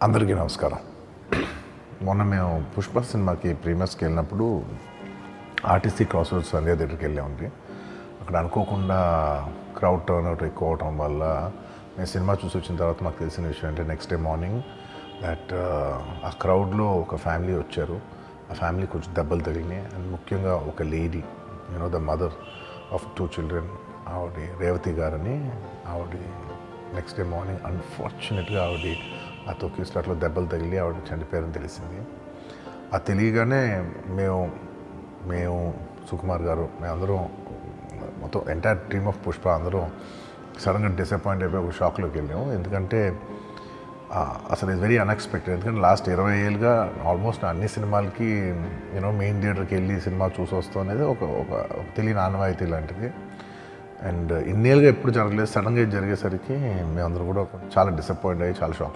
అందరికీ నమస్కారం. మొన్న మేము పుష్ప సినిమాకి ప్రీమియర్స్కి వెళ్ళినప్పుడు ఆర్టీసీ క్రాస్ రోడ్స్ సంధ్య థియేటర్కి వెళ్ళామండి. అక్కడ అనుకోకుండా క్రౌడ్ టర్న్ అవుట్ ఎక్కువ అవటం వల్ల మేము సినిమా చూసి వచ్చిన తర్వాత మాకు తెలిసిన విషయం అంటే నెక్స్ట్ డే మార్నింగ్ దట్ ఆ క్రౌడ్లో ఒక ఫ్యామిలీ వచ్చారు. ఆ ఫ్యామిలీ కొంచెం దెబ్బలు తగిలినాయి. అండ్ ముఖ్యంగా ఒక lady, the mother of 2 children, ఆవిడ రేవతి గారని, ఆవిడ నెక్స్ట్ డే మార్నింగ్ అన్ఫార్చునేట్గా ఆవిడ ఆ తొక్కి స్లాట్లో దెబ్బలు తగిలి ఆవిడ చనిపోయారని తెలిసింది. అది తెలియగానే మేము సుకుమార్ గారు, మేమందరం మొత్తం ఎంటైర్ టీమ్ ఆఫ్ పుష్ప అందరం సడన్గా డిసప్పాయింట్ అయిపోయి ఒక షాక్లోకి వెళ్ళాము. ఎందుకంటే అసలు ఇట్స్ వెరీ అన్ఎక్స్పెక్టెడ్. ఎందుకంటే లాస్ట్ 20 ఏళ్ళుగా ఆల్మోస్ట్ అన్ని సినిమాలకి మెయిన్ థియేటర్కి వెళ్ళి సినిమా చూసి వస్తాం అనేది ఒక తెలియని ఆనవాయితీ లాంటిది. అండ్ ఇన్నేళ్ళుగా ఎప్పుడు జరగలేదు. సడన్గా ఇది జరిగేసరికి మేమందరం కూడా చాలా డిసప్పాయింట్ అయ్యి చాలా షాక్.